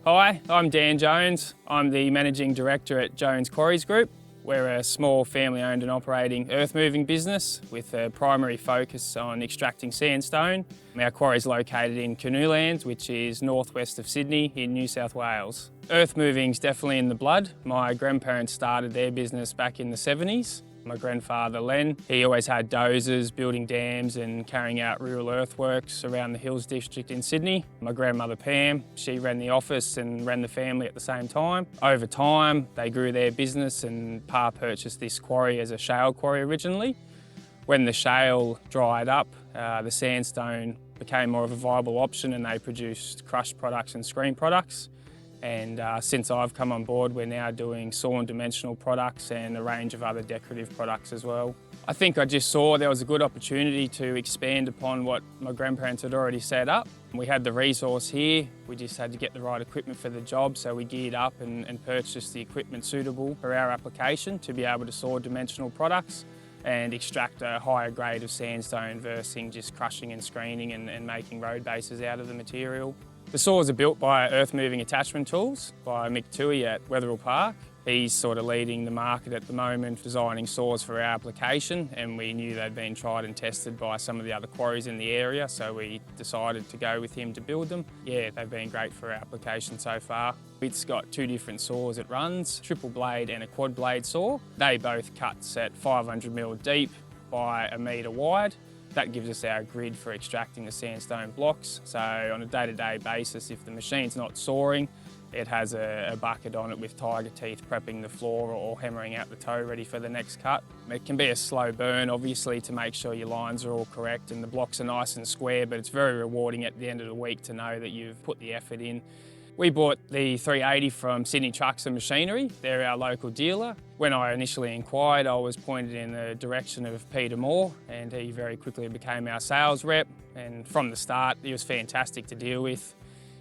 Hi, I'm Dan Jones. I'm the Managing Director at Jones Quarries Group. We're a small family-owned and operating earth-moving business with a primary focus on extracting sandstone. Our quarry is located in Canoelands, which is northwest of Sydney in New South Wales. Earth-moving's definitely in the blood. My grandparents started their business back in the 70s. My grandfather Len, he always had dozers building dams and carrying out rural earthworks around the Hills district in Sydney. My grandmother Pam, she ran the office and ran the family at the same time. Over time, they grew their business and Pa purchased this quarry as a shale quarry originally. When the shale dried up, the sandstone became more of a viable option and they produced crushed products and screen products. And since I've come on board, we're now doing sawn dimensional products and a range of other decorative products as well. I think I just saw there was a good opportunity to expand upon what my grandparents had already set up. We had the resource here, we just had to get the right equipment for the job, so we geared up and purchased the equipment suitable for our application to be able to saw dimensional products and extract a higher grade of sandstone versus just crushing and screening and making road bases out of the material. The saws are built by Earthmoving Attachment Tools by Mick Toohey at Wetherill Park. He's sort of leading the market at the moment, designing saws for our application, and we knew they'd been tried and tested by some of the other quarries in the area, so we decided to go with him to build them. Yeah, they've been great for our application so far. It's got two different saws it runs, triple blade and a quad blade saw. They both cuts at 500mm deep by 1 metre wide. That gives us our grid for extracting the sandstone blocks. So on a day-to-day basis, if the machine's not sawing, it has a bucket on it with tiger teeth prepping the floor or hammering out the toe ready for the next cut. It can be a slow burn, obviously, to make sure your lines are all correct and the blocks are nice and square, but it's very rewarding at the end of the week to know that you've put the effort in. We bought the 380 from Sydney Trucks and Machinery. They're our local dealer. When I initially inquired, I was pointed in the direction of Peter Moore, and he very quickly became our sales rep. And from the start, he was fantastic to deal with.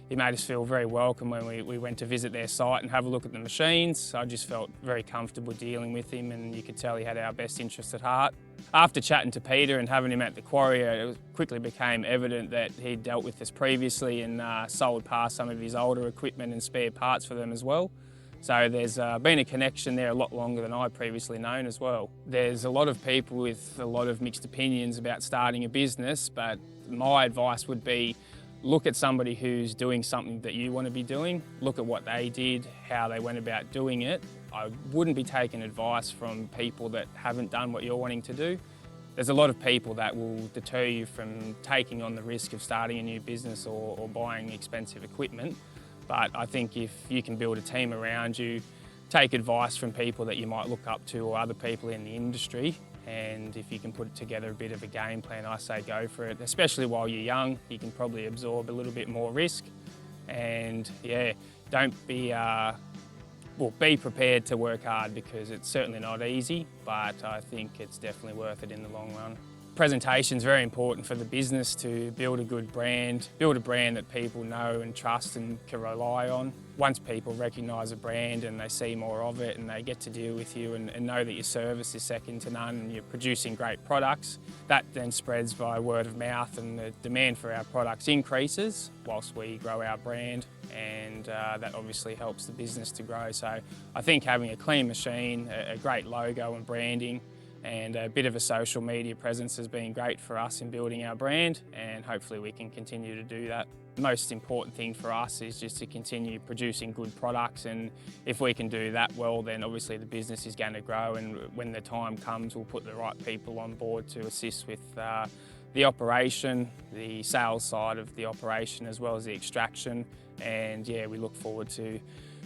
He made us feel very welcome when we went to visit their site and have a look at the machines. I just felt very comfortable dealing with him, and you could tell he had our best interests at heart. After chatting to Peter and having him at the quarry, it quickly became evident that he'd dealt with us previously and sold past some of his older equipment and spare parts for them as well. So there's been a connection there a lot longer than I'd previously known as well. There's a lot of people with a lot of mixed opinions about starting a business, but my advice would be look at somebody who's doing something that you want to be doing, look at what they did, how they went about doing it. I wouldn't be taking advice from people that haven't done what you're wanting to do. There's a lot of people that will deter you from taking on the risk of starting a new business or buying expensive equipment. But I think if you can build a team around you, take advice from people that you might look up to or other people in the industry, and if you can put together a bit of a game plan, I say go for it. Especially while you're young, you can probably absorb a little bit more risk. And yeah, don't be, be prepared to work hard because it's certainly not easy, but I think it's definitely worth it in the long run. Presentation is very important for the business to build a good brand, build a brand that people know and trust and can rely on. Once people recognise a brand and they see more of it and they get to deal with you and know that your service is second to none and you're producing great products, that then spreads by word of mouth and the demand for our products increases whilst we grow our brand, and that obviously helps the business to grow. So I think having a clean machine, a great logo and branding, and a bit of a social media presence has been great for us in building our brand, and hopefully we can continue to do that. The most important thing for us is just to continue producing good products, and if we can do that well, then obviously the business is going to grow, and when the time comes we'll put the right people on board to assist with the operation, the sales side of the operation as well as the extraction, and yeah, we look forward to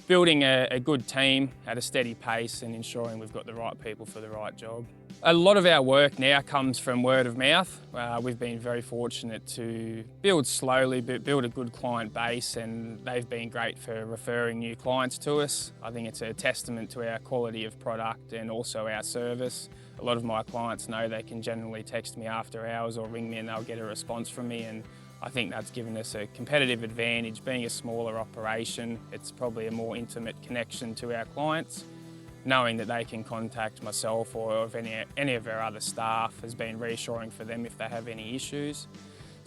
building a good team at a steady pace and ensuring we've got the right people for the right job. A lot of our work now comes from word of mouth. We've been very fortunate to build slowly, but build a good client base, and they've been great for referring new clients to us. I think it's a testament to our quality of product and also our service. A lot of my clients know they can generally text me after hours or ring me and they'll get a response from me, and I think that's given us a competitive advantage. Being a smaller operation, it's probably a more intimate connection to our clients. Knowing that they can contact myself or if any of our other staff has been reassuring for them if they have any issues.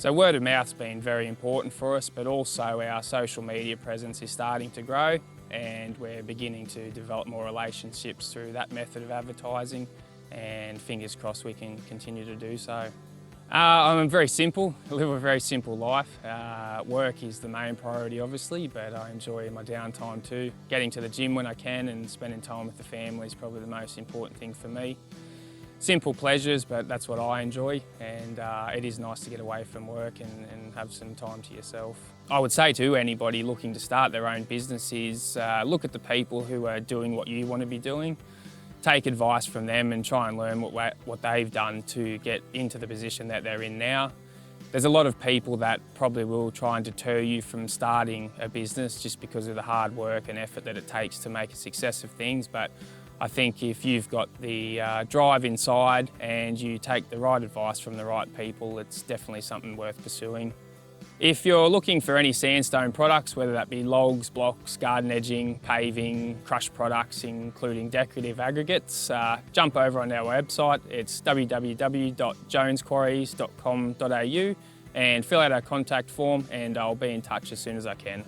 So word of mouth's been very important for us, but also our social media presence is starting to grow, and we're beginning to develop more relationships through that method of advertising, and fingers crossed we can continue to do so. I'm very simple. I live a very simple life. Work is the main priority obviously, but I enjoy my downtime too. Getting to the gym when I can and spending time with the family is probably the most important thing for me. Simple pleasures, but that's what I enjoy, and it is nice to get away from work and have some time to yourself. I would say to anybody looking to start their own business is look at the people who are doing what you want to be doing, take advice from them and try and learn what they've done to get into the position that they're in now. There's a lot of people that probably will try and deter you from starting a business just because of the hard work and effort that it takes to make a success of things, but I think if you've got the drive inside and you take the right advice from the right people, it's definitely something worth pursuing. If you're looking for any sandstone products, whether that be logs, blocks, garden edging, paving, crushed products, including decorative aggregates, jump over on our website. It's www.jonesquarries.com.au and fill out our contact form, and I'll be in touch as soon as I can.